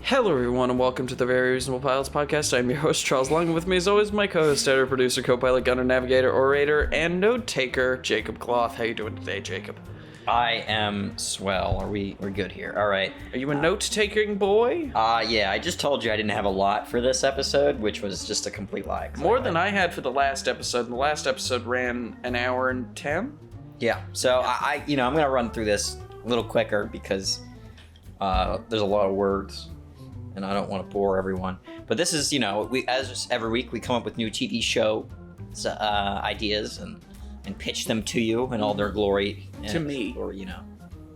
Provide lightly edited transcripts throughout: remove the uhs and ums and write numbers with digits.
Hello everyone and welcome to the Very Reasonable Pilots podcast. I'm your host Charles Long, and with me as always my co-host, editor, producer, co-pilot, gunner, navigator, orator, and note taker, Jacob Cloth. How you doing today, Jacob? I am swell. We're good here. All right. Are you a note-taking boy? Yeah, I just told you I didn't have a lot for this episode, which was just a complete lie. More than I had for the last episode. The last episode ran an hour and 10. Yeah. So I'm gonna run through this a little quicker because there's a lot of words, and I don't want to bore everyone. But this is, as every week we come up with new TV show ideas and pitch them to you in all their glory. To me. Or,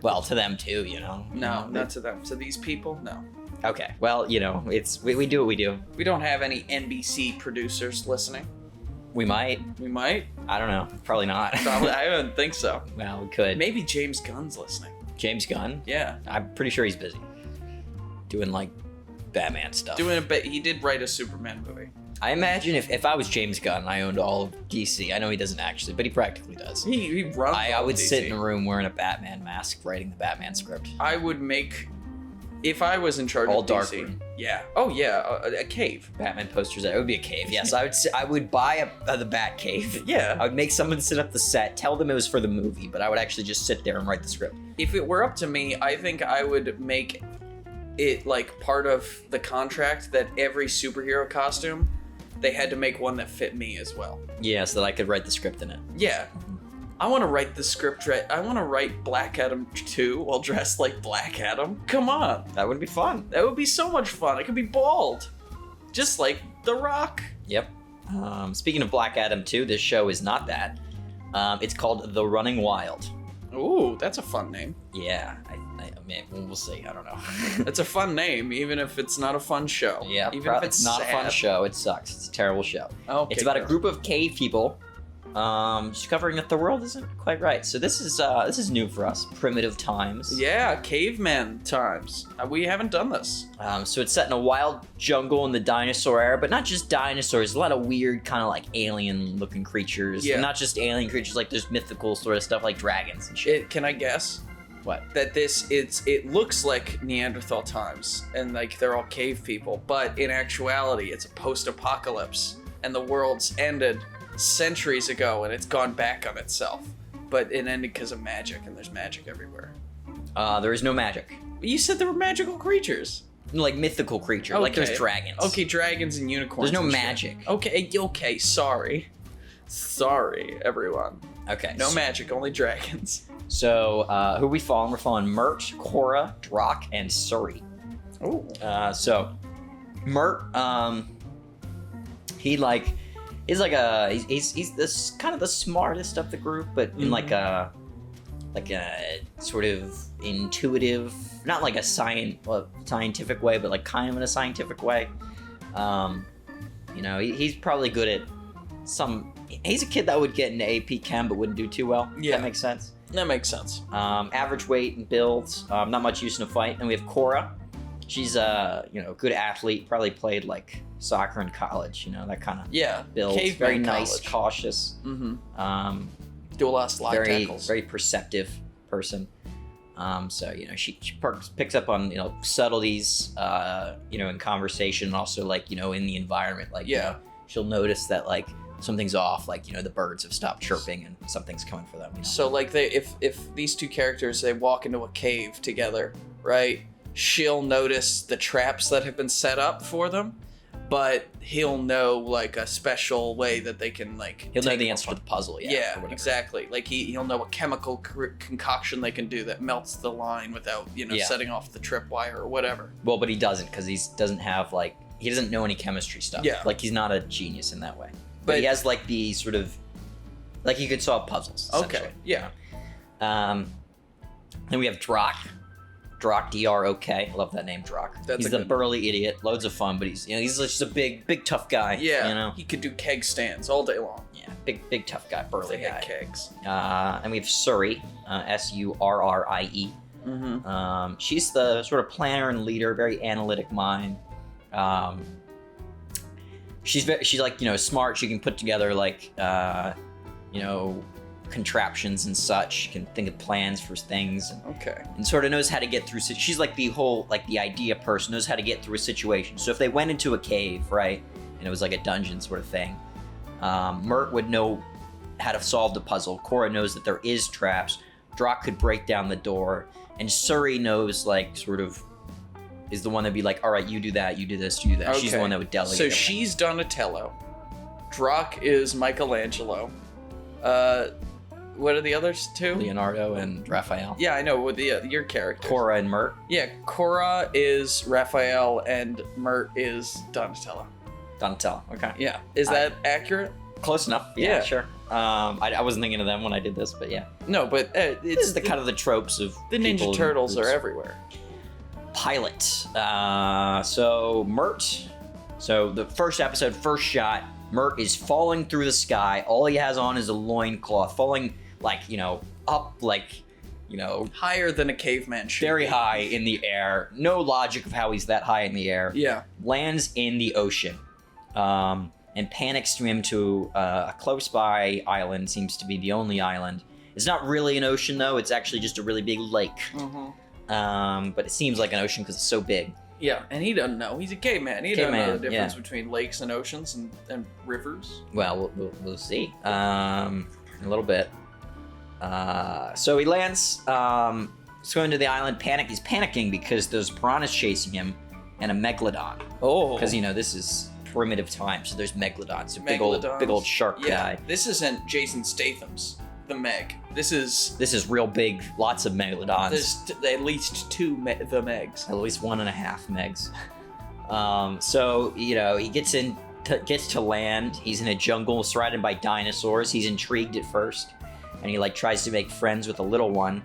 well, to them too, No, not to them. To these people, no. Okay. Well, it's we do what we do. We don't have any NBC producers listening. We might. We might? I don't know. Probably not. Probably. I don't think so. Well, we could. Maybe James Gunn's listening. James Gunn? Yeah. I'm pretty sure he's busy. Doing, Batman stuff. He did write a Superman movie. I imagine if I was James Gunn, I owned all of DC. I know he doesn't actually, but he practically does. He runs I would DC. sit in a room wearing a Batman mask, writing the Batman script. I would make, if I was in charge All of dark DC. room. Yeah. Oh yeah, a cave. Batman posters. It would be a cave. Yes, I would buy the Bat Cave. Yeah. I would make someone sit up the set, tell them it was for the movie, but I would actually just sit there and write the script. If it were up to me, I think I would make it part of the contract that every superhero costume, they had to make one that fit me as well. Yeah, so that I could write the script in it. Yeah. I want to write the script. I want to write Black Adam 2 while dressed like Black Adam. Come on. That would be fun. That would be so much fun. I could be bald. Just like The Rock. Yep. Speaking of Black Adam 2, this show is not that. It's called The Running Wild. Ooh, that's a fun name. Yeah, I mean, we'll see. I don't know. It's a fun name, even if it's not a fun show. Yeah, even if it's not sad. a fun show. It sucks. It's a terrible show. Okay, it's about a group of cave people discovering that the world isn't quite right. So this is new for us. Primitive times. Yeah, caveman times. We haven't done this. So it's set in a wild jungle in the dinosaur era, but not just dinosaurs. A lot of weird kind of alien-looking creatures. Yeah. And not just alien creatures, there's mythical sort of stuff like dragons and shit. Can I guess? What? That it looks like Neanderthal times, and they're all cave people, but in actuality, it's a post-apocalypse, and the world's ended centuries ago, and it's gone back on itself. But it ended because of magic, and there's magic everywhere. There is no magic. You said there were magical creatures. Mythical creature. Okay. There's dragons. Okay, dragons and unicorns. There's no and shit. magic. Okay, sorry. Sorry, everyone. Okay. No magic, only dragons. So, who are we following? We're following Mert, Cora, Drock, and Suri. Ooh. So, Mert, he's this kind of the smartest of the group, but in a sort of intuitive, not like a scientific way, but kind of in a scientific way. He's probably good at he's a kid that would get into AP Chem but wouldn't do too well. Yeah. That makes sense. That makes sense. Average weight and builds, not much use in a fight. And we have Cora. She's a good athlete, probably played soccer in college, that kind of build. Caveman very nice, college. cautious. Mm-hmm. Do a lot of slide tackles. Very perceptive person. She picks up on subtleties, in conversation, and also in the environment. She'll notice that something's off, the birds have stopped chirping and something's coming for them. So if these two characters, they walk into a cave together, right? She'll notice the traps that have been set up for them, but he'll know a special way that they can he'll know the answer to the puzzle. Yeah, exactly. He'll know a chemical concoction they can do that melts the line without setting off the tripwire or whatever. Well, but he doesn't, because he doesn't have he doesn't know any chemistry stuff. Yeah. He's not a genius in that way. But he has the sort of he could solve puzzles. Okay. Yeah. Then we have Drock. Drock, D-R-O-K. I love that name, Drock. He's the burly idiot. Loads of fun, but he's just a big tough guy. Yeah. He could do keg stands all day long. Yeah. Big tough guy, burly they guy. had kegs. And we have Suri, S-U-R-R-I-E. Mm-hmm. She's the sort of planner and leader, very analytic mind. She's smart. She can put together contraptions and such, can think of plans for things, Okay. and sort of knows how to get through. She's like the whole, like the idea person, knows how to get through a situation. So if they went into a cave, right, and it was like a dungeon sort of thing, Mert would know how to solve the puzzle. Cora knows that there is traps. Drock could break down the door, and Suri knows, like, sort of, is the one that'd be like, all right, you do that, you do this, you do that. She's the one that would delegate. So everything. she's Donatello. Drock is Michelangelo. What are the others two? Leonardo and Raphael. Yeah, I know. With your character. Cora and Mert. Yeah, Cora is Raphael and Mert is Donatello. Donatello. Okay. Yeah. Is that accurate? Close enough. Yeah. Sure. I wasn't thinking of them when I did this, but yeah. No, but This it's is the kind of the tropes of the people Ninja in Turtles are groups. everywhere. Pilot. So Mert. So the first episode, first shot, Mert is falling through the sky. All he has on is a loincloth, falling like, up like, Higher than a caveman should very be. high in the air. No logic of how he's that high in the air. Yeah. Lands in the ocean. And Panic swim to a close by island, seems to be the only island. It's not really an ocean though, it's actually just a really big lake. Mm-hmm. But it seems like an ocean because it's so big. Yeah, and he doesn't know. He's a caveman. He doesn't know the Caveman, difference yeah. between lakes and oceans and rivers. Well, we'll see in a little bit. So he lands, swimming to the island. He's panicking because there's piranhas chasing him and a megalodon. Oh. Because this is primitive times, so there's megalodons, a big old shark Yeah, guy. this isn't Jason Statham's The Meg. This is real big, lots of megalodons. there's at least two The Megs. At least 1.5 megs. So he gets to land. He's in a jungle surrounded by dinosaurs. He's intrigued at first, and he tries to make friends with a little one.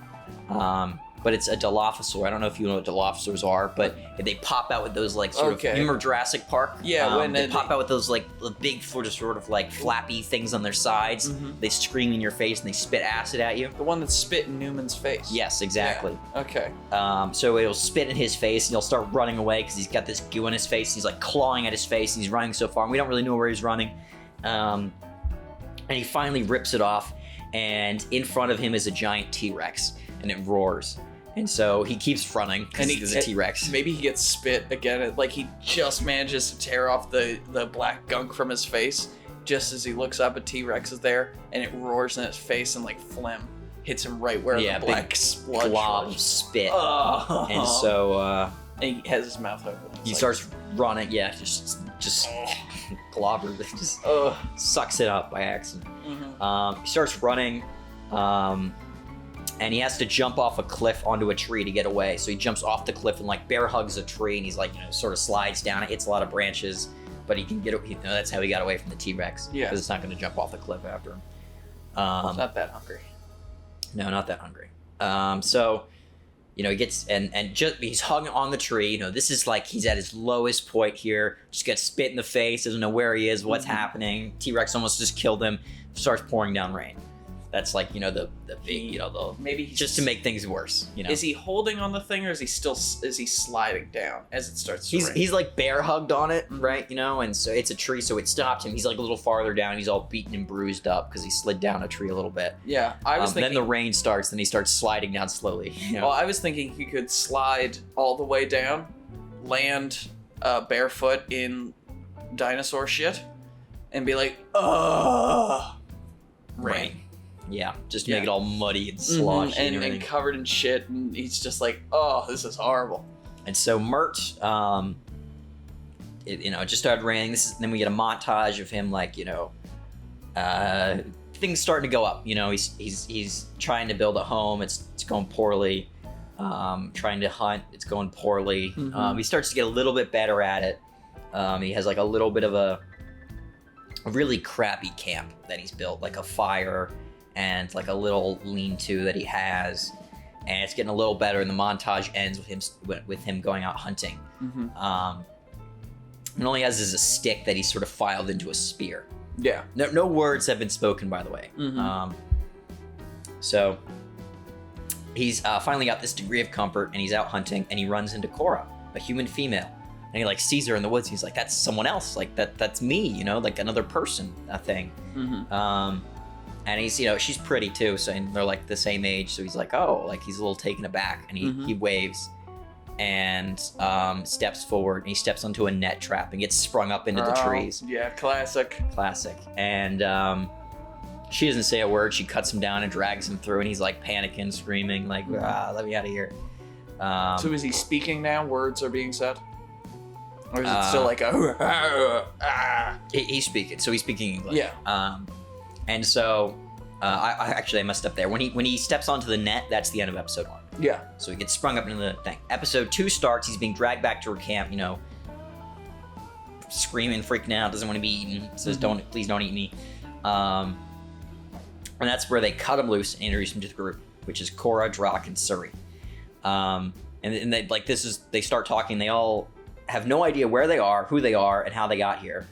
But it's a Dilophosaur. I don't know if you know what Dilophosaurs are, but they pop out with those sort of. You remember Jurassic Park? Yeah, when they pop out with those big sort of flappy things on their sides. Mhm. They scream in your face and they spit acid at you. The one that spit in Newman's face. Yes, exactly. Yeah. Okay. So it'll spit in his face and he'll start running away because he's got this goo in his face. He's clawing at his face and he's running so far and we don't really know where he's running. And he finally rips it off, and in front of him is a giant T-Rex and it roars. And so he keeps running because he's a T-Rex. Maybe he gets spit again. He just manages to tear off the black gunk from his face just as he looks up. A T-Rex is there, and it roars in his face, and phlegm hits him right where the black spludge glob of was. spit. Oh. And so and he has his mouth open. he starts running. Yeah, just globber. Just sucks it up by accident. Mm-hmm. He starts running. And he has to jump off a cliff onto a tree to get away. So he jumps off the cliff and bear hugs a tree, and he's sort of slides down. It hits a lot of branches, but he can get. That's how he got away from the T-Rex. Yeah, because it's not going to jump off the cliff after him. It's not that hungry. No, not that hungry. So, he gets and just he's hung on the tree. This is he's at his lowest point here. Just gets spit in the face. Doesn't know where he is. What's happening? T-Rex almost just killed him. Starts pouring down rain. That's the big, maybe he's just to make things worse. Is he holding on the thing, or is he sliding down as it starts to rain? He's bear hugged on it, right? And so it's a tree, so it stops him. He's a little farther down. He's all beaten and bruised up because he slid down a tree a little bit. Yeah, I was thinking. Then the rain starts, and he starts sliding down slowly. Well, I was thinking he could slide all the way down, land barefoot in dinosaur shit, and be like, ugh, rain. Yeah, just to make it all muddy and sloshy and covered in shit, and he's just oh, this is horrible. And so Mert, it just started raining. Then we get a montage of him, things starting to go up. He's trying to build a home. It's going poorly. Trying to hunt. It's going poorly. Mm-hmm. He starts to get a little bit better at it. He has a little bit of a really crappy camp that he's built, a fire and a little lean-to that he has, and it's getting a little better. And the montage ends with him going out hunting. Mm-hmm. And all he has is a stick that he sort of filed into a spear. Yeah. No words have been spoken, by the way. Mm-hmm. So he's finally got this degree of comfort, and he's out hunting, and he runs into Cora, a human female. And he sees her in the woods. He's that's someone else. That's me, another person, a thing. Mm-hmm. And he's, she's pretty too, so and they're like the same age, so he's like, oh, like he's a little taken aback, and he waves and steps forward, and he steps onto a net trap and gets sprung up into the trees. Yeah, classic. And she doesn't say a word. She cuts him down and drags him through, and he's like panicking, screaming, like, let me out of here. So is he speaking now? Words are being said? Or is it still like a... He's speaking, so he's speaking English. Yeah. And so, I messed up there. When he steps onto the net, that's the end of episode 1. Yeah. So he gets sprung up into the thing. Episode 2 starts. He's being dragged back to her camp. Screaming, freaking out, doesn't want to be eaten. Says, please don't eat me. And that's where they cut him loose and introduce him to the group, which is Cora, Drock, and Suri. And they they start talking. They all have no idea where they are, who they are, and how they got here.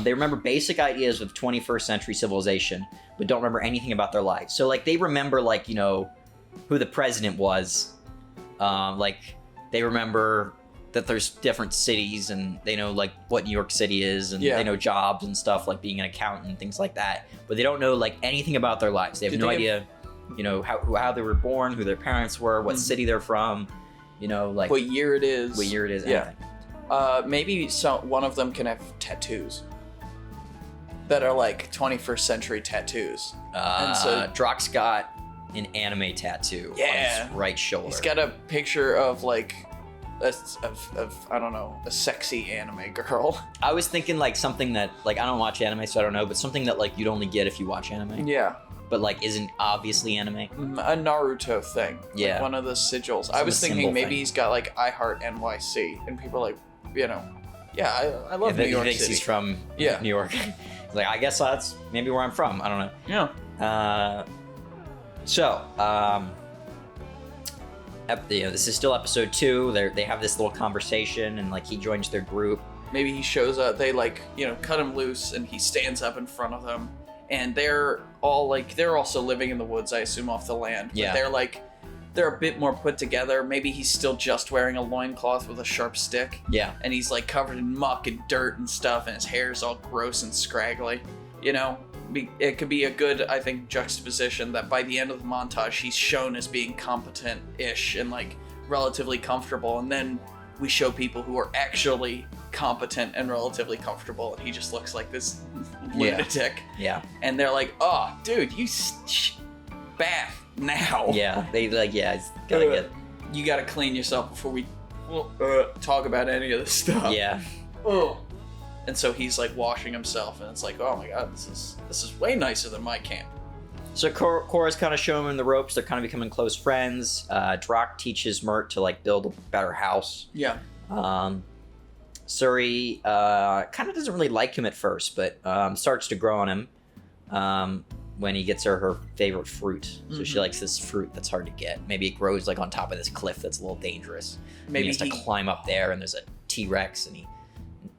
They remember basic ideas of 21st century civilization, but don't remember anything about their lives. So, they remember, who the president was. They remember that there's different cities, and they know, what New York City is, and they know jobs and stuff, like being an accountant and things like that. But they don't know, anything about their lives. They have no idea, how they were born, who their parents were, what city they're from, what year it is. Anything. Maybe one of them can have tattoos that are 21st century tattoos. And so Drock's got an anime tattoo on his right shoulder. He's got a picture of I don't know, a sexy anime girl. I was thinking something that I don't watch anime, so I don't know, but something that you'd only get if you watch anime. Yeah. But isn't obviously anime. A Naruto thing. Yeah. One of the sigils. I was thinking maybe he's got I Heart NYC, and people are I love New York City. He thinks he's from New York. He's I guess that's maybe where I'm from. I don't know. Yeah. This is still episode 2. They have this little conversation, and he joins their group. Maybe he shows up. They cut him loose, and he stands up in front of them. And they're all they're also living in the woods, I assume, off the land. But Yeah. they're a bit more put together. Maybe he's still just wearing a loincloth with a sharp stick. Yeah. And he's covered in muck and dirt and stuff, and his hair's all gross and scraggly. It could be a good, I think, juxtaposition that by the end of the montage, he's shown as being competent-ish and relatively comfortable, and then we show people who are actually competent and relatively comfortable, and he just looks like this lunatic. Yeah. And they're oh, dude, you bath now. Yeah. They it's gotta you gotta clean yourself before we talk about any of this stuff. Yeah. Oh. And so he's washing himself, and it's oh my god, this is way nicer than my camp. So Cora's kind of showing him the ropes. They're kind of becoming close friends. Drock teaches Mert to build a better house. Yeah. Suri kind of doesn't really like him at first, but starts to grow on him when he gets her favorite fruit. So she likes this fruit that's hard to get. Maybe it grows on top of this cliff that's a little dangerous. Maybe he has to climb up there, and there's a T-Rex, and he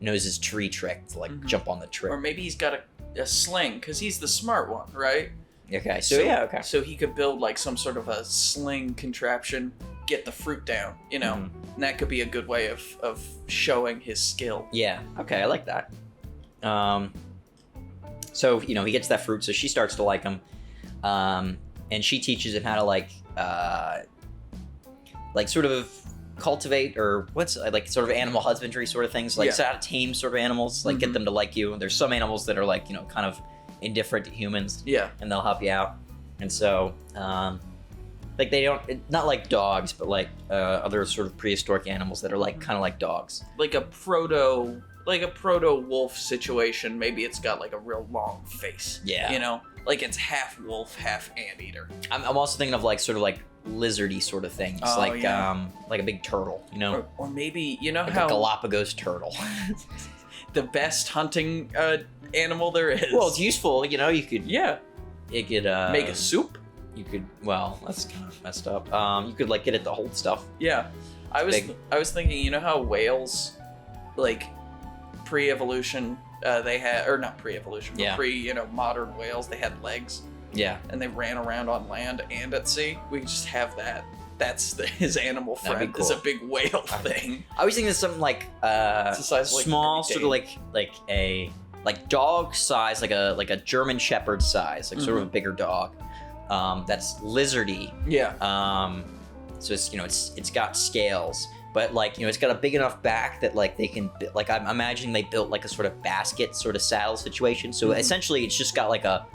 knows his tree trick to jump on the tree. Or maybe he's got a sling, because he's the smart one, right? Okay, okay. So he could build some sort of a sling contraption, get the fruit down, and that could be a good way of showing his skill. Yeah, okay, I like that. So, he gets that fruit, so she starts to like him. And she teaches him how to sort of cultivate, or what's sort of animal husbandry sort of things, so how to tame sort of animals, get them to like you. There's some animals that are kind of indifferent to humans, and they'll help you out. And so they don't, not like dogs, but other sort of prehistoric animals that are kind of like dogs, like a proto wolf situation. Maybe it's got a real long face, it's half wolf, half anteater. I'm also thinking of sort of lizardy sort of things, like a big turtle, or maybe a Galapagos turtle. The best hunting animal there is. Well, it's useful, you could it could make a soup. You could, well, that's kind of messed up. You could get it to hold stuff. Yeah, I was thinking, how whales, pre-evolution, they had, or not pre-evolution, but modern whales, they had legs. Yeah. And they ran around on land and at sea. We could just have that. That's his animal friend. Cool. Is a big whale thing. I was thinking of something small, sort of a like dog size, like a German Shepherd size, like sort of a bigger dog. That's lizardy. Yeah. So it's got scales, but like it's got a big enough back that like they can like I'm imagining they built like a sort of basket sort of saddle situation. So essentially it's just got like a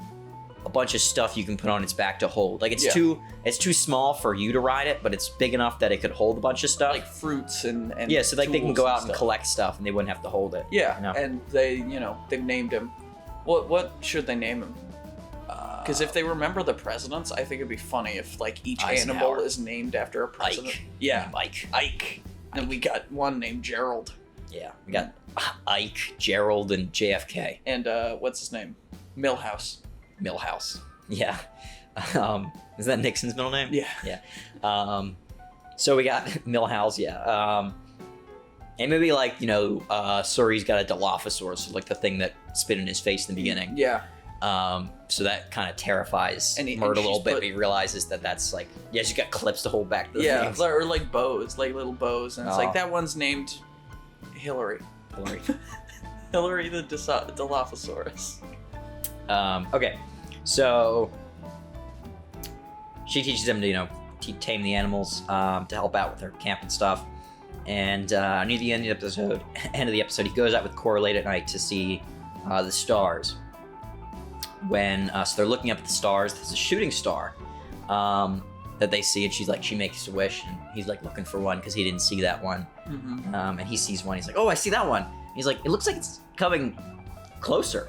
bunch of stuff you can put on its back to hold. Like it's too small for you to ride it, but it's big enough that it could hold a bunch of stuff. Like fruits and yeah, so like they can go out and stuff. collect stuff and they wouldn't have to hold it. Yeah, and they've named him. What should they name him? Because if they remember the presidents, I think it'd be funny if like each animal is named after a president. Ike. Yeah, Ike. And we got one named Gerald. Yeah, we got Ike, Gerald, and JFK. And what's his name? Milhouse. Yeah. Is that Nixon's middle name? Yeah. Yeah. So we got Milhouse, yeah. And maybe like, Suri's got a Dilophosaurus, like the thing that spit in his face in the beginning. Yeah. So that kind of terrifies Mert a little bit, but he realizes that that's like, she's got clips to hold back the things. Or like bows, like little bows. And it's like, that one's named Hillary. Hillary the Dilophosaurus. Okay, so she teaches them to, tame the animals, to help out with her camp and stuff. And near the end of the episode, he goes out with Cora late at night to see the stars. So they're looking up at the stars. There's a shooting star that they see, and she makes a wish, and he's like looking for one because he didn't see that one. And he sees one. He's like, "Oh, I see that one." And he's like, "It looks like it's coming closer."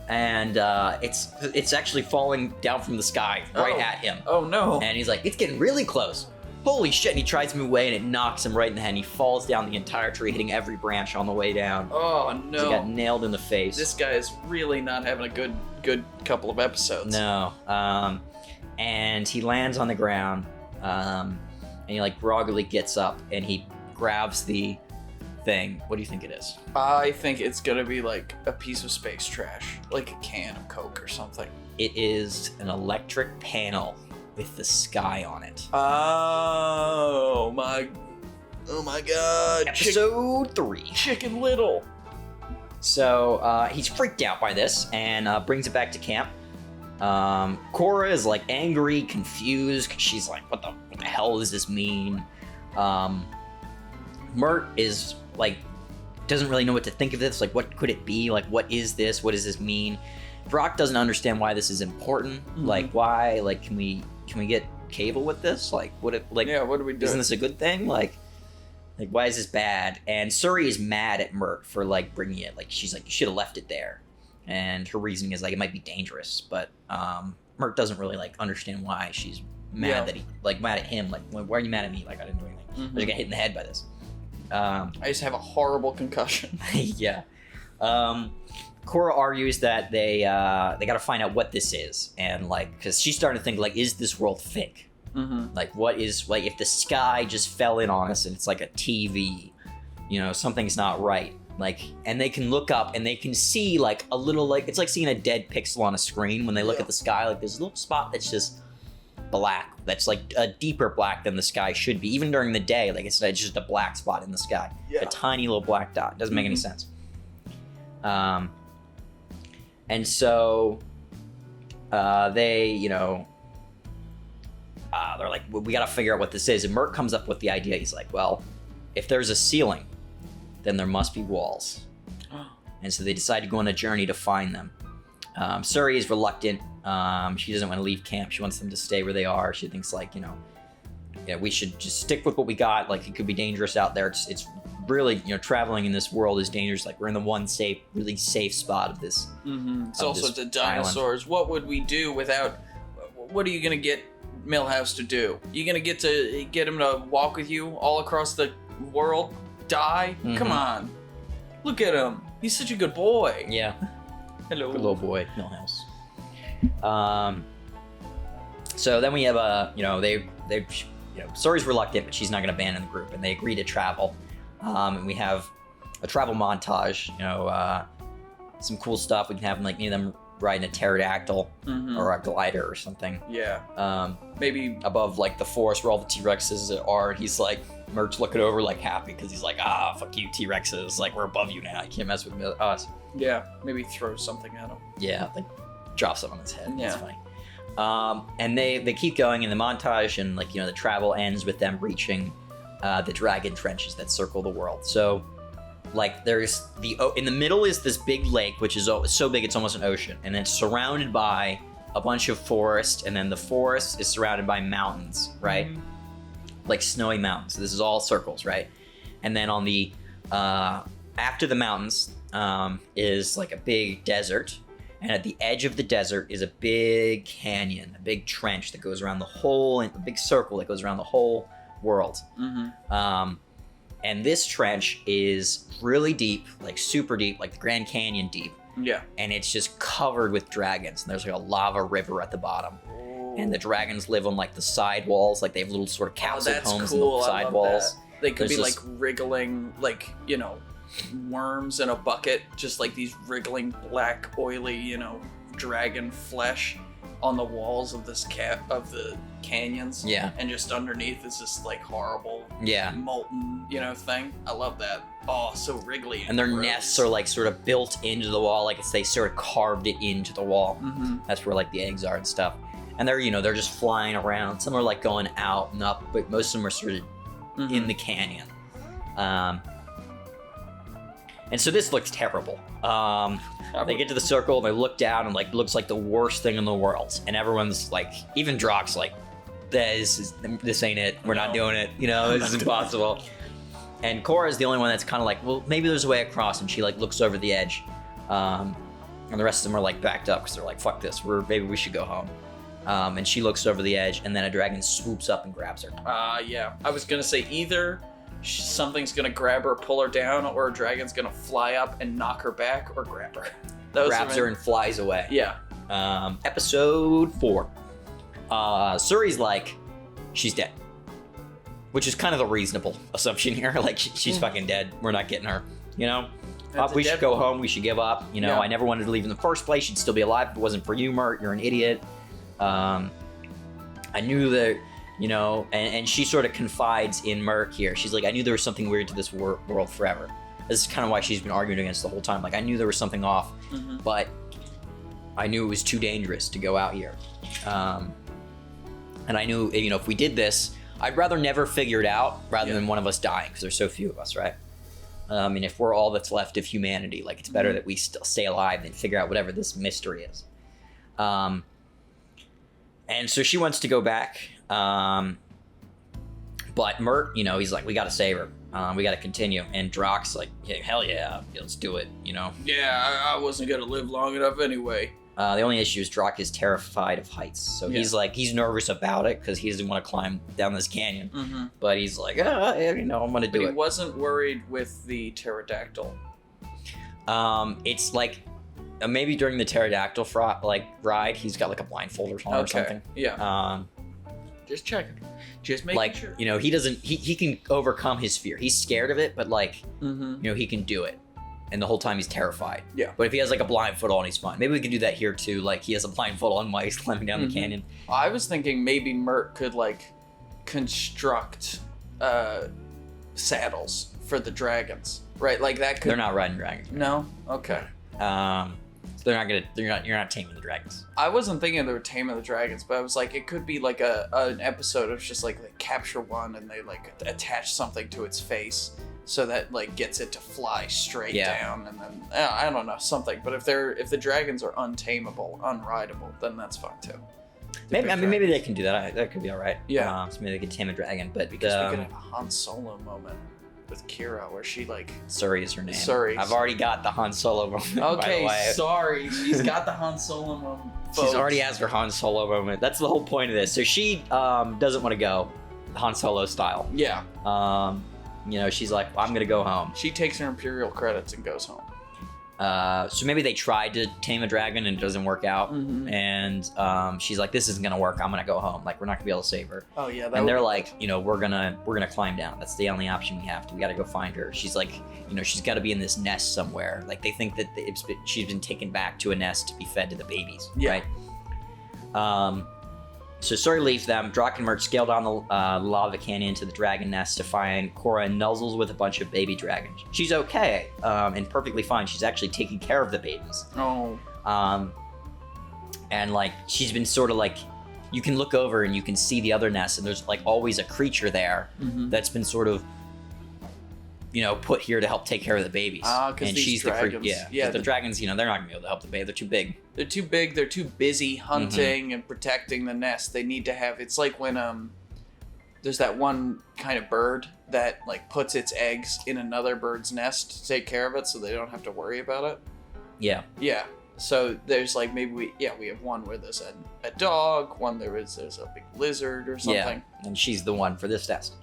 And it's actually falling down from the sky right at him. Oh no! And he's like, "It's getting really close. Holy shit!" And he tries to move away, and it knocks him right in the head. And he falls down the entire tree, hitting every branch on the way down. Oh no! So he got nailed in the face. This guy is really not having a good couple of episodes. No. And he lands on the ground, and he like groggily gets up, and he grabs the thing. What do you think it is? I think it's gonna be like a piece of space trash, like a can of Coke or something. It is an electric panel with the sky on it. Oh my god. Episode 3. Chicken Little. So he's freaked out by this and brings it back to camp. Cora is like angry, confused. She's like, what the hell does this mean? Mert is like, doesn't really know what to think of this. Like, what could it be? Like, what is this? What does this mean? Brock doesn't understand why this is important. Like, why? Like, can we get Cable with this? Like, what do we do? Isn't this a good thing? Like, why is this bad? And Suri is mad at Mert for like bringing it. Like, she's like, you should have left it there. And her reasoning is like, it might be dangerous. But Mert doesn't really like understand why she's mad that mad at him. Like, why are you mad at me? Like, I didn't do anything. I just got hit in the head by this. I just have a horrible concussion. Yeah. Cora argues that they got to find out what this is, and like, because she's starting to think like, is this world fake? Like, what is like if the sky just fell in on us and it's like a TV, something's not right. Like, and they can look up and they can see like a little like it's like seeing a dead pixel on a screen when they look at the sky. Like, there's a little spot that's just black. That's like a deeper black than the sky should be. Even during the day, like it's just a black spot in the sky. Yeah. A tiny little black dot. Doesn't make any sense. And so they, they're like, we got to figure out what this is. And Mert comes up with the idea. He's like, well, if there's a ceiling, then there must be walls. And so they decide to go on a journey to find them. Suri is reluctant. She doesn't want to leave camp. She wants them to stay where they are. She thinks like, we should just stick with what we got. Like, it could be dangerous out there. It's really, traveling in this world is dangerous. Like, we're in the one really safe spot of this. It's also the dinosaurs. Island. What would we do without? What are you gonna get Milhouse to do? You gonna get him to walk with you all across the world? Die? Come on, look at him. He's such a good boy. Yeah. Hello. Good little boy, Milhouse. So then we have Suri's reluctant, but she's not going to abandon the group, and they agree to travel. And we have a travel montage. Some cool stuff. We can have them like me and them riding a pterodactyl or a glider or something. Yeah. Maybe above like the forest where all the T-Rexes are, and he's like, Mert's looking over like happy because he's like, fuck you T-Rexes, like we're above you now, you can't mess with us. Yeah, maybe throw something at him. Yeah, like drop something on his head. Yeah. That's funny. And they keep going in the montage, and like, you know, the travel ends with them reaching the dragon trenches that circle the world. So like there's in the middle is this big lake, which is so big it's almost an ocean, and it's surrounded by a bunch of forest, and then the forest is surrounded by mountains, right? Like snowy mountains. This is all circles, right? And then on the after the mountains is like a big desert, and at the edge of the desert is a big canyon, a big trench that goes around the whole, a big circle that goes around the whole world. And this trench is really deep, like super deep, like the Grand Canyon deep. Yeah. And it's just covered with dragons. And there's like a lava river at the bottom. Ooh. And the dragons live on like the side walls, like they have little sort of capsule homes on the side walls. That. They could be like wriggling, like, you know, worms in a bucket, just like these wriggling black, oily, you know, dragon flesh on the walls of this of the canyons. Yeah. And just underneath is this like horrible, molten, you know, thing. I love that. Oh, so wriggly. And their nests are like sort of built into the wall, like they sort of carved it into the wall. That's where like the eggs are and stuff. And they're, you know, they're just flying around. Some are like going out and up, but most of them are sort of in the canyon. And so this looks terrible. They get to the circle and they look down and like looks like the worst thing in the world. And everyone's like, even Drock's like, this ain't it. We're not doing it. You know, this is impossible. And Cora's the only one that's kind of like, well, maybe there's a way across. And she like looks over the edge. And the rest of them are like backed up because they're like, fuck this. Maybe we should go home. And she looks over the edge, and then a dragon swoops up and grabs her. Yeah. I was going to say either something's going to grab her, pull her down, or a dragon's going to fly up and knock her back or grab her. Grabs her and flies away. Yeah. Episode 4. Suri's like, she's dead. Which is kind of the reasonable assumption here. Like, she's fucking dead. We're not getting her, you know? We should go home. We should give up. You know, I never wanted to leave in the first place. She'd still be alive if it wasn't for you, Mert. You're an idiot. I knew that, you know, and she sort of confides in Mert here. She's like, I knew there was something weird to this world forever. This is kind of why she's been arguing against the whole time. Like, I knew there was something off, but I knew it was too dangerous to go out here. And I knew, you know, if we did this, I'd rather never figure it out rather than one of us dying, because there's so few of us, right? And if we're all that's left of humanity, like, it's better that we still stay alive than figure out whatever this mystery is. And so she wants to go back, but Mert, you know, he's like, we gotta save her. We gotta continue. And Drock's like, yeah, hell yeah, let's do it, you know? Yeah, I wasn't gonna live long enough anyway. The only issue is Drock is terrified of heights. So he's like, he's nervous about it because he doesn't want to climb down this canyon. But he's like, you know, I'm gonna do it. But he wasn't worried with the pterodactyl. It's like, maybe during the pterodactyl ride, he's got like a blindfold or something. Yeah. Just checking. Just making like, sure. You know, he can overcome his fear. He's scared of it, but like, you know, he can do it. And the whole time he's terrified. Yeah. But if he has like a blindfold on, he's fine. Maybe we could do that here too. Like, he has a blindfold on while he's climbing down the canyon. I was thinking maybe Mert could like construct saddles for the dragons, right? Like that could. They're not riding dragons. Right? No. Okay. You're not taming the dragons. I wasn't thinking they were taming the dragons, but I was like, it could be like an episode of just like they capture one and they like attach something to its face so that like gets it to fly straight down, and then I don't know, something. But if the dragons are untamable, unrideable, then that's fine too. Maybe they can do that. That could be all right. Yeah. So maybe they can tame a dragon, but because we could have a Han Solo moment with Kira where she like Suri is her name. Suri. I've already got the Han Solo moment. Okay, by the way. sorry. She's got the Han Solo moment. Folks. She's already has her Han Solo moment. That's the whole point of this. So she doesn't want to go Han Solo style. Yeah. You know, she's like, well, I'm gonna go home. She takes her Imperial credits and goes home. So maybe they tried to tame a dragon and it doesn't work out. Mhm. And she's like, this isn't gonna work. I'm gonna go home. Like, we're not gonna be able to save her. Oh yeah, that And would they're be like, you know, we're gonna climb down. That's the only option we have. We gotta go find her. She's like, you know, she's got to be in this nest somewhere. Like, they think that she's been taken back to a nest to be fed to the babies. Yeah. Right. So Suri leaves them. Drock and Mert scale down the lava canyon to the dragon nest to find Cora and nuzzles with a bunch of baby dragons. She's okay, and perfectly fine. She's actually taking care of the babies. Oh. And like, she's been sort of like, you can look over and you can see the other nests, and there's like always a creature there Mhm. that's been sort of, you know, put here to help take care of the babies. Because and these she's dragons, the the dragons, you know, they're not gonna be able to help the baby. They're too big. They're too big. They're too busy hunting and protecting the nest. They need to have. It's like when there's that one kind of bird that like puts its eggs in another bird's nest to take care of it, so they don't have to worry about it. Yeah. Yeah. So there's like maybe we have one where there's a dog, one there's a big lizard or something. Yeah. And she's the one for this nest.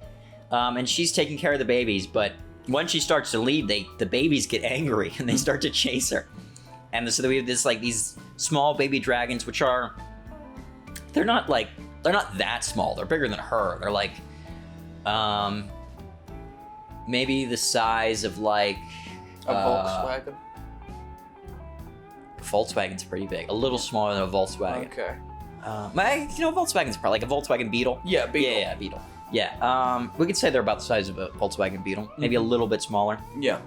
And she's taking care of the babies, but when she starts to leave, the babies get angry and they start to chase her. And so we have this like these small baby dragons, which are they're not that small. They're bigger than her. They're like maybe the size of like A Volkswagen. Volkswagen's pretty big. A little smaller than a Volkswagen. Okay. You know, Volkswagen's probably like a Volkswagen Beetle. Yeah, Beetle. Yeah, Beetle. Yeah, we could say they're about the size of a Volkswagen Beetle, maybe a little bit smaller. Yeah.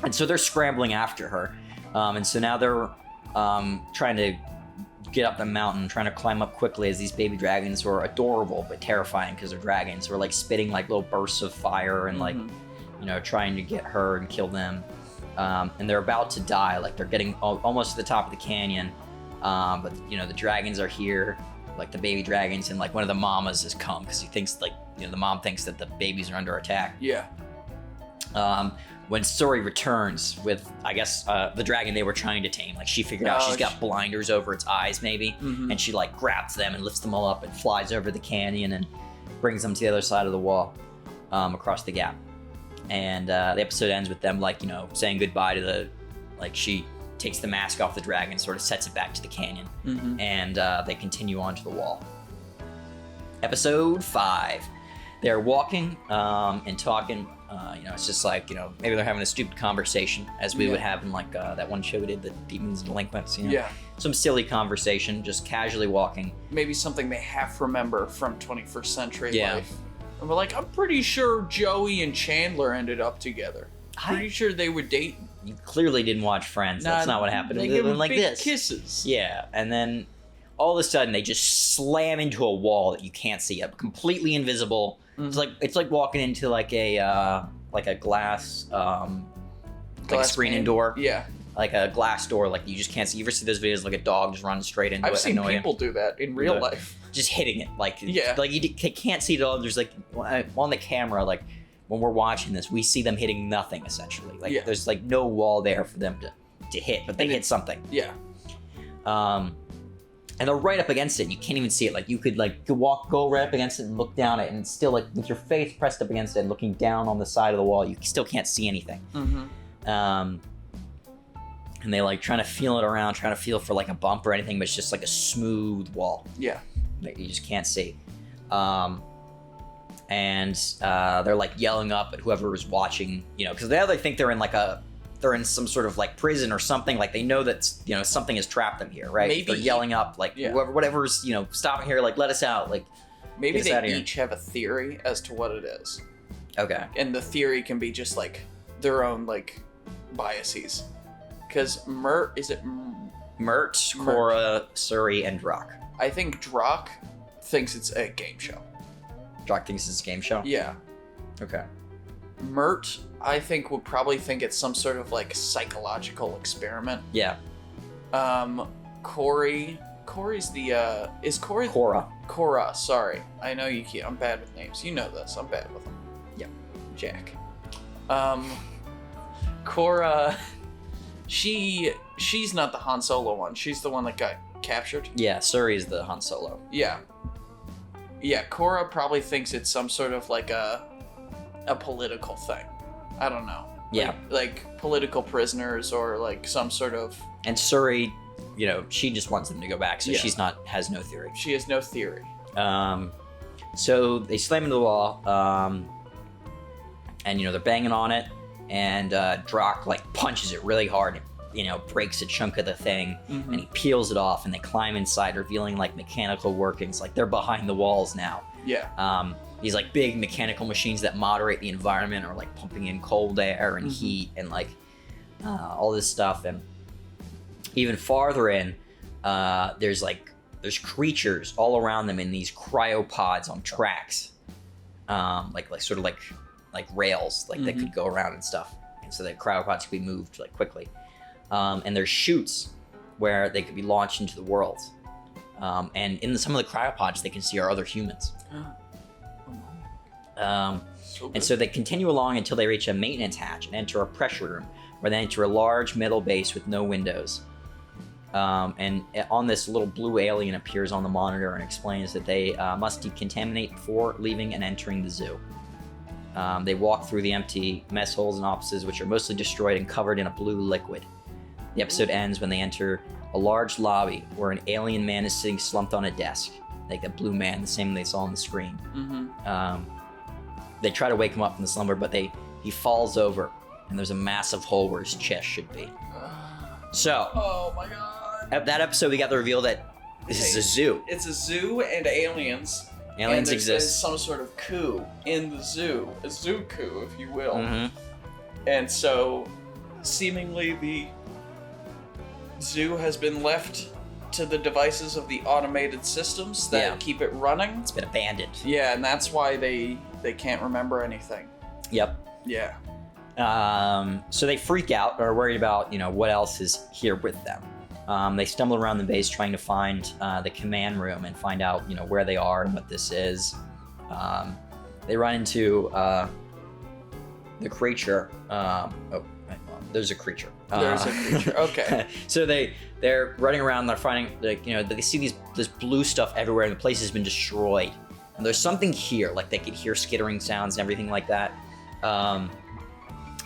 And so they're scrambling after her. And so now they're trying to get up the mountain, trying to climb up quickly as these baby dragons who are adorable but terrifying because they're dragons. We're like spitting like little bursts of fire and like, you know, trying to get her and kill them. And they're about to die. Like, they're getting almost to the top of the canyon. But, you know, the dragons are here. Like the baby dragons, and like one of the mamas has come because he thinks like, you know, the mom thinks that the babies are under attack. Yeah. When Suri returns with, I guess, the dragon they were trying to tame, like she figured out she's got blinders over its eyes maybe, and she like grabs them and lifts them all up and flies over the canyon and brings them to the other side of the wall, across the gap. And the episode ends with them like, you know, saying goodbye to the, like she takes the mask off the dragon, sort of sets it back to the canyon, and they continue on to the wall. Episode 5. They're walking and talking. You know, it's just like, you know, maybe they're having a stupid conversation, as we would have in like that one show we did, the Demons and Delinquents. You know? Yeah. Some silly conversation, just casually walking. Maybe something they half remember from 21st century Yeah. life. And we're like, I'm pretty sure Joey and Chandler ended up together. Pretty sure they were dating. You clearly didn't watch Friends. That's not what happened. They It give went them like big this. kisses. Yeah, and then all of a sudden they just slam into a wall that you can't see, up completely invisible. It's like walking into like a glass like a screen door. Yeah. Like a glass door, like you just can't see. You ever see those videos like a dog just runs straight into it? I've seen annoying? people do that in real life. Just hitting it, like Yeah. like you can't see it all. There's like on the camera, like when we're watching this, we see them hitting nothing essentially. Like there's like no wall there for them to hit, but they hit something. Yeah. And they're right up against it. And you can't even see it. Like you could like go right up against it and look down it, and still like with your face pressed up against it and looking down on the side of the wall, you still can't see anything. And they like trying to feel it around, trying to feel for like a bump or anything, but it's just like a smooth wall. Yeah. That you just can't see. And they're like yelling up at whoever is watching, you know, because now they think they're in some sort of like prison or something. Like they know that, you know, something has trapped them here, right? Maybe they're yelling up like whatever's, you know, stopping here, like let us out, like maybe they each have a theory as to what it is. Okay. And the theory can be just like their own like biases. Because Mert, Cora, Suri, and Drock. I think Drock thinks it's a game show. Drock thinks it's a game show? Yeah. Okay. Mert, I think, would probably think it's some sort of like psychological experiment. Yeah. Corey's the is Corey Cora, sorry. I know you can't. I'm bad with names. You know this. I'm bad with them. Yep. Jack. Cora, she's not the Han Solo one. She's the one that got captured. Yeah, Suri is the Han Solo. Yeah. Yeah, Cora probably thinks it's some sort of like a political thing. I don't know. Yeah. Like political prisoners or like some sort of. And Suri, she just wants them to go back, so Yeah. has no theory. She has no theory. So they slam into the wall, and they're banging on it, and Drock like punches it really hard. Breaks a chunk of the thing, Mm-hmm. and he peels it off, and they climb inside, revealing like mechanical workings. Like they're behind the walls now. Yeah. These like big mechanical machines that moderate the environment are like pumping in cold air and Mm-hmm. heat and like all this stuff. And even farther in, there's creatures all around them in these cryopods on tracks, like rails, like that Mhm. could go around and stuff. And so the cryopods could be moved like quickly. And there's chutes where they could be launched into the world. And in some of the cryopods, they can see our other humans. So And so they continue along until they reach a maintenance hatch and enter a pressure room, where they enter a large metal base with no windows. And on this, little blue alien appears on the monitor and explains that they must decontaminate before leaving and entering the zoo. They walk through the empty mess holes and offices, which are mostly destroyed and covered in a blue liquid. The episode ends when they enter a large lobby where an alien man is sitting slumped on a desk, like a blue man, the same they saw on the screen. Mm-hmm. They try to wake him up from the slumber, but he falls over, and there's a massive hole where his chest should be. So, Oh my god. at that episode, we got the reveal that this is a zoo. It's a zoo and aliens. Aliens and there's exist. some sort of coup in the zoo. A zoo coup, if you will. Mhm. And so, seemingly the zoo has been left to the devices of the automated systems that Yeah. keep it running. It's been abandoned. Yeah, and that's why they can't remember anything. Yep. Yeah. So they freak out, or are worried about, what else is here with them. They stumble around the base trying to find the command room and find out, where they are and what this is. They run into the creature. There's a creature. There's a creature. Okay. So they're running around. They're finding, they see this blue stuff everywhere, and the place has been destroyed. And there's something here, like they could hear skittering sounds and everything like that.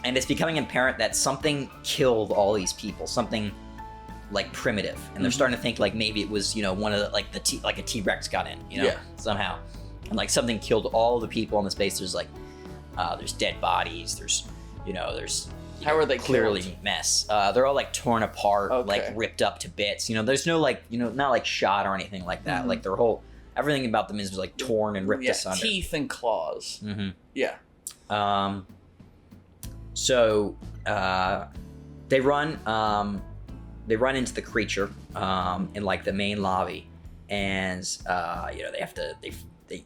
And it's becoming apparent that something killed all these people. Something like primitive, and they're starting to think like maybe it was one of the like a T-Rex got in, Yeah. somehow, and like something killed all the people on the space. There's like there's dead bodies. There's How are they clearly killed? mess. They're all like torn apart, Okay. like ripped up to bits. There's no not like shot or anything like that. Mhm. Like everything about them is like torn and ripped asunder. Teeth and claws. Mm-hmm. Yeah. So they run into the creature in like the main lobby, and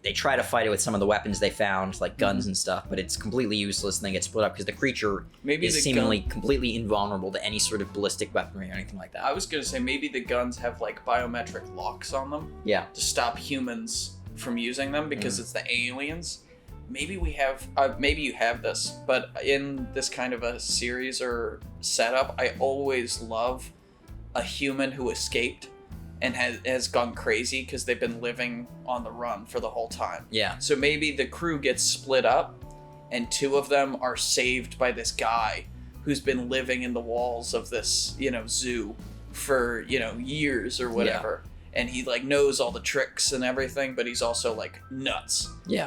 they try to fight it with some of the weapons they found, like guns and stuff, but it's completely useless, and they get split up because the creature Maybe is the seemingly completely invulnerable to any sort of ballistic weaponry or anything like that. I was gonna say maybe the guns have like biometric locks on them Yeah. to stop humans from using them because it's the aliens. Maybe we have, maybe you have this, but in this kind of a series or setup, I always love a human who escaped and has gone crazy because they've been living on the run for the whole time. Yeah. So maybe the crew gets split up and two of them are saved by this guy who's been living in the walls of this, zoo for, years or whatever. And he like knows all the tricks and everything, but he's also like nuts. Yeah.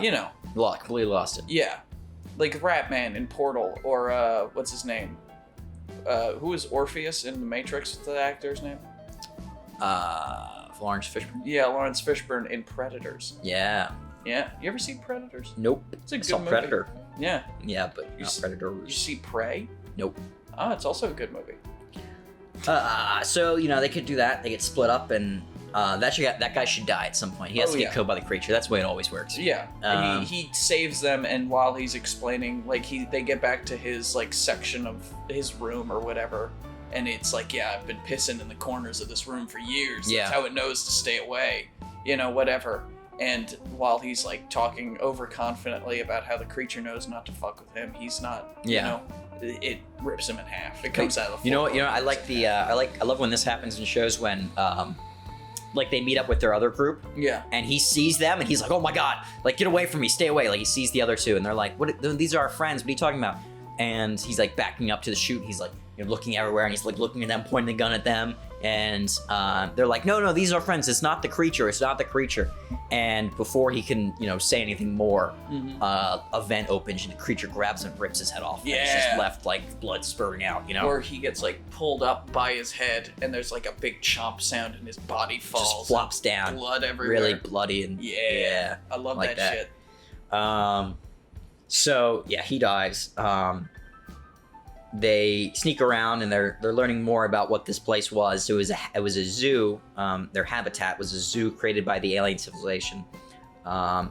Completely lost it. Yeah. Like Ratman in Portal, or what's his name? Who is Orpheus in The Matrix? What's the actor's name? Lawrence Fishburne. Yeah, Lawrence Fishburne in Predators. Yeah. Yeah. You ever seen Predators? Nope. It's a good Saw movie. Predator. Yeah. Yeah, but You not s- Predator. You see Prey? Nope. Ah, it's also a good movie. So they could do that. They get split up, and that guy should die at some point. He has Oh, to get yeah. killed by the creature. That's the way it always works. Yeah. Um, he saves them, and while he's explaining, like they get back to his like section of his room or whatever, and it's like, yeah, I've been pissing in the corners of this room for years. Yeah. That's how it knows to stay away. Whatever. And while he's like talking overconfidently about how the creature knows not to fuck with him, he's not. Yeah. It rips him in half. It comes out of the You know floor. what? I like I love when this happens in shows when like they meet up with their other group, Yeah. and he sees them and he's like, oh my god, like get away from me, stay away. Like he sees the other two, and they're like, what? These are our friends. What are you talking about? and he's like backing up to the chute. He's like, you know, looking everywhere, and he's like looking at them, pointing the gun at them, and they're like, no, these are friends. It's not the creature. It's not the creature. And before he can, you know, say anything more, a vent opens and the creature grabs him and rips his head off. Yeah. And it's just left like blood spurting out, you know? Or he gets like pulled up by his head and there's like a big chomp sound and his body falls. Just flops down. Blood everywhere. Really bloody and yeah. I love like that shit. So yeah, he dies. They sneak around and they're learning more about what this place was. So it was a zoo. Their habitat was a zoo created by the alien civilization. And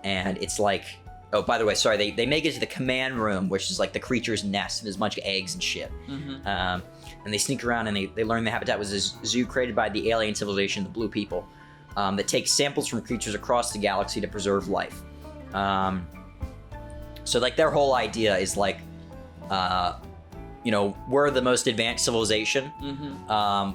it's like, oh, by the way, sorry, they make it to the command room, which is like the creature's nest, and there's a bunch of eggs and shit. And they sneak around and they learn the habitat was a zoo created by the alien civilization, the blue people, that takes samples from creatures across the galaxy to preserve life. So like their whole idea is like, you know, we're the most advanced civilization.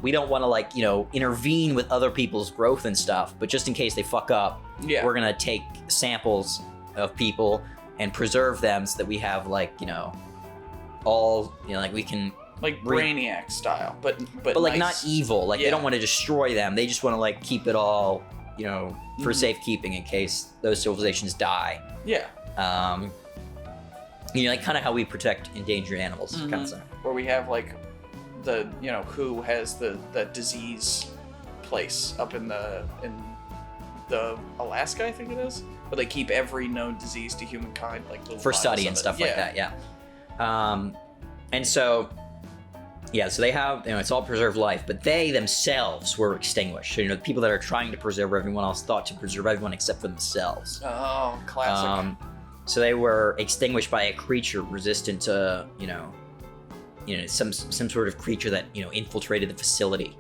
We don't want to like, you know, intervene with other people's growth and stuff, but just in case they fuck up, we're gonna take samples of people and preserve them so that we have like, you know, all, you know, like we can like Brainiac style, but like nice. not evil. Like they don't want to destroy them. They just want to like keep it all, you know, for safekeeping in case those civilizations die. Yeah. You know, like kind of how we protect endangered animals, kind of thing. Where we have like the, you know, who has the disease place up in the Alaska, I think it is, where they keep every known disease to humankind, like little for study and stuff like that. Yeah. And so, yeah, so they have, you know, it's all preserved life, but they themselves were extinguished. So, you know, the people that are trying to preserve everyone else thought to preserve everyone except for themselves. Oh, classic. So they were extinguished by a creature resistant to, you know, some sort of creature that, you know, infiltrated the facility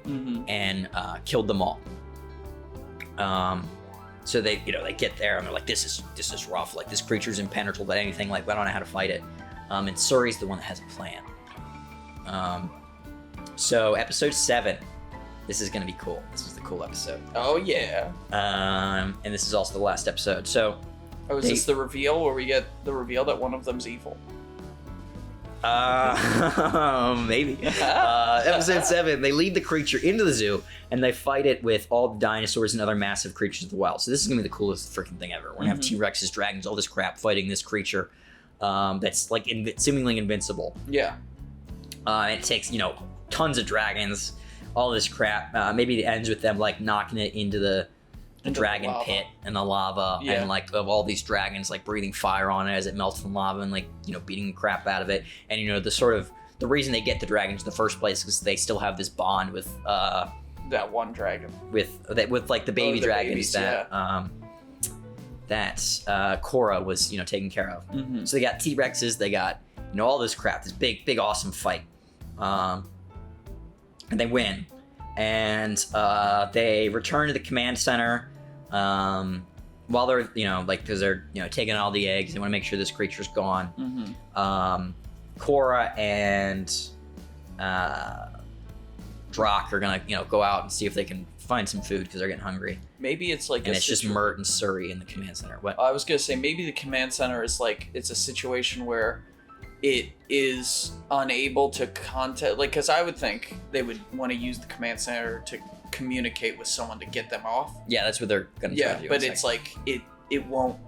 and killed them all. So they, you know, they get there and they're like, this is rough. Like this creature's impenetrable to anything. Like I don't know how to fight it. And Suri's the one that has a plan. So episode 7, this is gonna be cool. This is the cool episode. Oh yeah. And this is also the last episode. So. Oh, is this the reveal where we get the reveal that one of them's evil? Maybe. Episode 7, they lead the creature into the zoo and they fight it with all the dinosaurs and other massive creatures of the wild. So this is gonna be the coolest freaking thing ever. We're gonna have T-Rexes, dragons, all this crap fighting this creature that's like seemingly invincible. Yeah. It takes, you know, tons of dragons, all this crap. Maybe it ends with them like knocking it into the dragon pit and the lava and like of all these dragons like breathing fire on it as it melts in lava and like, you know, beating the crap out of it. And you know, the reason they get the dragons in the first place is because they still have this bond with that one dragon with like the baby dragons babies, that Korra was, you know, taking care of. So they got T-Rexes, they got, you know, all this crap, this big awesome fight, and they win. And they return to the command center while they're, you know, like, because they're, you know, taking all the eggs. They want to make sure this creature's gone. Korra and Drock are gonna, you know, go out and see if they can find some food because they're getting hungry. Maybe it's like, and it's just Mert and Suri in the command center. What? I was gonna say maybe the command center is like, it's a situation where it is unable to contact, like, because I would think they would want to use the command center to communicate with someone to get them off. Yeah, that's what they're gonna try to do. But it's like it won't,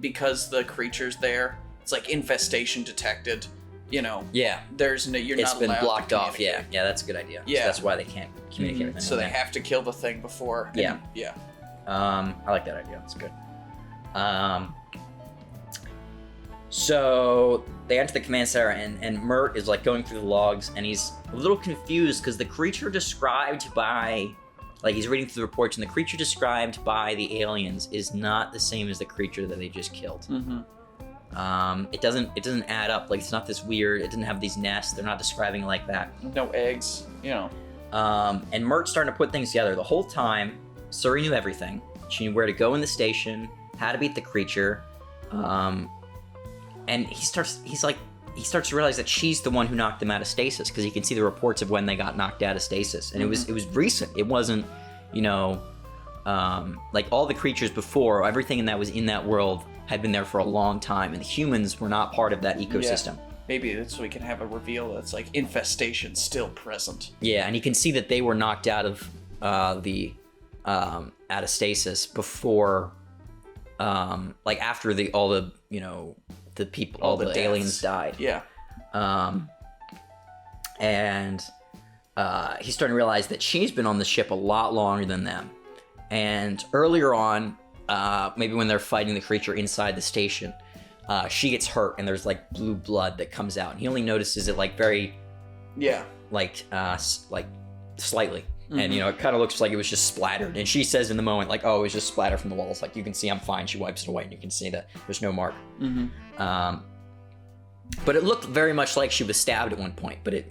because the creature's there. It's like infestation detected. You know. Yeah. There's no. You're it's not been allowed blocked to off. Yeah. Yeah, that's a good idea. Yeah. So that's why they can't communicate with anyone. So they have to kill the thing before. Yeah. Yeah. I like that idea. That's good. So they enter the command center and Mert is like going through the logs and he's a little confused because the creature described by, like, he's reading through the reports and the creature described by the aliens is not the same as the creature that they just killed. It doesn't add up. Like, it's not this weird, it doesn't have these nests. They're not describing like that. No eggs, you know. And Mert's starting to put things together. The whole time, Suri knew everything. She knew where to go in the station, how to beat the creature. And he starts to realize that she's the one who knocked them out of stasis because he can see the reports of when they got knocked out of stasis. And it was recent. It wasn't, you know, like all the creatures before, everything that was in that world had been there for a long time, and the humans were not part of that ecosystem. Maybe that's so we can have a reveal that's like infestation still present. Yeah, and you can see that they were knocked out of the out of stasis before, like after all the people, all the aliens died. Yeah. And he's starting to realize that she's been on the ship a lot longer than them. And earlier on, maybe when they're fighting the creature inside the station, she gets hurt and there's like blue blood that comes out. And he only notices it like very, like slightly. Mm-hmm. And it kind of looks like it was just splattered. And she says in the moment, like, "Oh, it was just splattered from the walls. Like, you can see I'm fine." She wipes it away, and you can see that there's no mark. Mm-hmm. But it looked very much like she was stabbed at one point. But it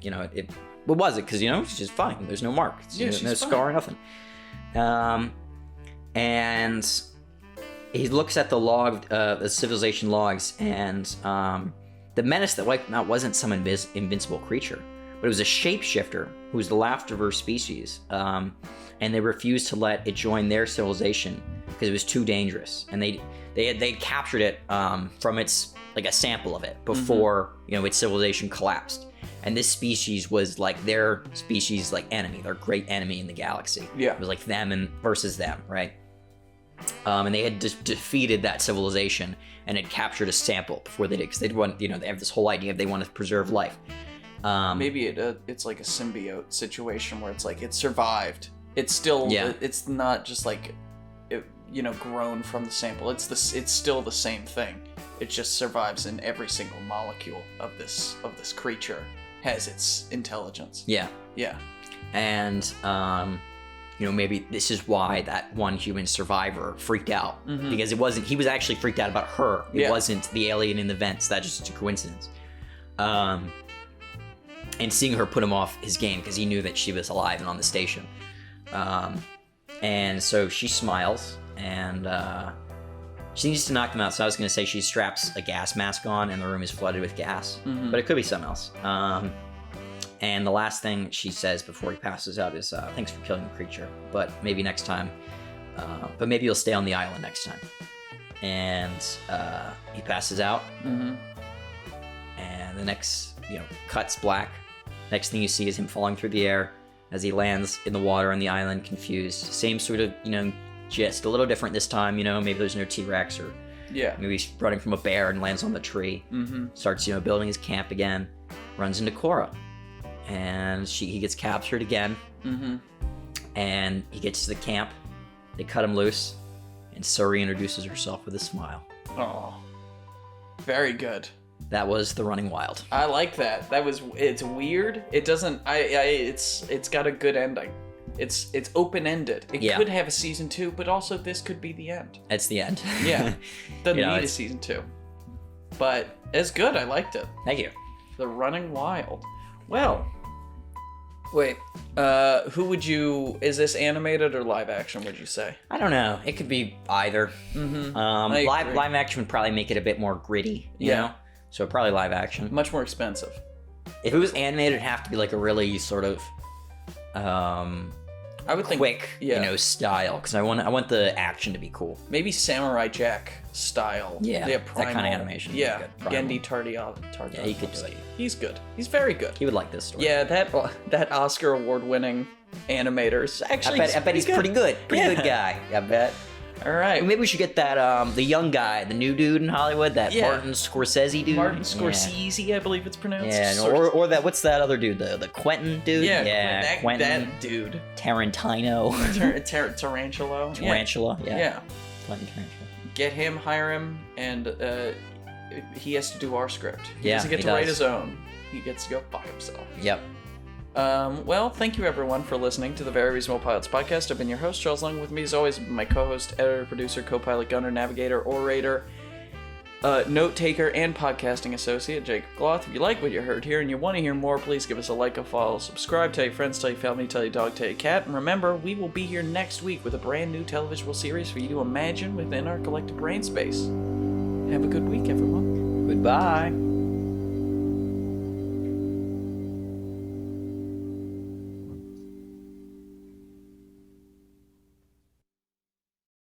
was it? Because she's just fine. There's no mark. Yeah, she's no scar, nothing. And he looks at the log, the civilization logs, and the menace that wiped them out wasn't some invincible creature, but it was a shapeshifter who was the last of her species, and they refused to let it join their civilization because it was too dangerous. And they captured it from its, like, a sample of it before its civilization collapsed. And this species was like their species, like enemy, their great enemy in the galaxy. Yeah, it was like them versus them, right? And they had defeated that civilization and had captured a sample before they did, because they'd want, they have this whole idea of they want to preserve life. Maybe it's like a symbiote situation where it's like it survived. It's still, it's not just like, grown from the sample. It's still the same thing. It just survives in every single molecule of this creature has its intelligence. Yeah. Yeah. And maybe this is why that one human survivor freaked out, because he was actually freaked out about her. It wasn't the alien in the vents. That's just a coincidence. And seeing her put him off his game because he knew that she was alive and on the station. And so she smiles and she needs to knock him out. So I was going to say she straps a gas mask on and the room is flooded with gas, but it could be something else. And the last thing she says before he passes out is, "Thanks for killing the creature, but maybe next time. But maybe you'll stay on the island next time." And he passes out. And the next, cuts black. Next thing you see is him falling through the air as he lands in the water on the island, confused. Same sort of, just a little different this time. Maybe there's no T-Rex, or maybe he's running from a bear and lands on the tree. Starts, building his camp again. Runs into Cora. And he gets captured again, and he gets to the camp. They cut him loose, and Suri introduces herself with a smile. Oh, very good. That was The Running Wild. I like that. It's weird. It doesn't. It's got a good ending. It's open-ended. It could have a season 2, but also this could be the end. It's the end. Yeah, doesn't need a season 2, but it's good. I liked it. Thank you. The Running Wild. Well, wait, who would you, is this animated or live action, would you say? I don't know. It could be either. Live action would probably make it a bit more gritty, you know? So probably live action. Much more expensive. If it was animated, it'd have to be like a really sort of, I would think quick, style, because I want the action to be cool. Maybe Samurai Jack style. Yeah, that kind of animation. Yeah, Gendy Tardio. Yeah, he could do it. He's good. He's very good. He would like this story. Yeah, that Oscar award-winning animator. Actually, I bet he's pretty good. Pretty good guy. I bet. All right. Maybe we should get that the young guy, the new dude in Hollywood, that Martin Scorsese dude. Martin Scorsese, I believe it's pronounced. Yeah, or that. What's that other dude? The Quentin dude. Yeah, Quentin. That dude. Tarantino. Tarantula. Tarantula. Yeah. Quentin Tarantula. Get him, hire him, and he has to do our script. He doesn't get to write his own. He gets to go by himself. Yep. Well, thank you everyone for listening to the Very Reasonable Pilots podcast. I've been your host, Charles Long. With me as always, my co-host, editor, producer, co-pilot, gunner, navigator, orator, note taker, and podcasting associate, Jacob Gloth. If you like what you heard here and you want to hear more, please give us a like, a follow, subscribe, tell your friends, tell your family, tell your dog, tell your cat. And remember, we will be here next week with a brand new televisual series for you to imagine within our collective brain space. Have a good week, everyone. Goodbye.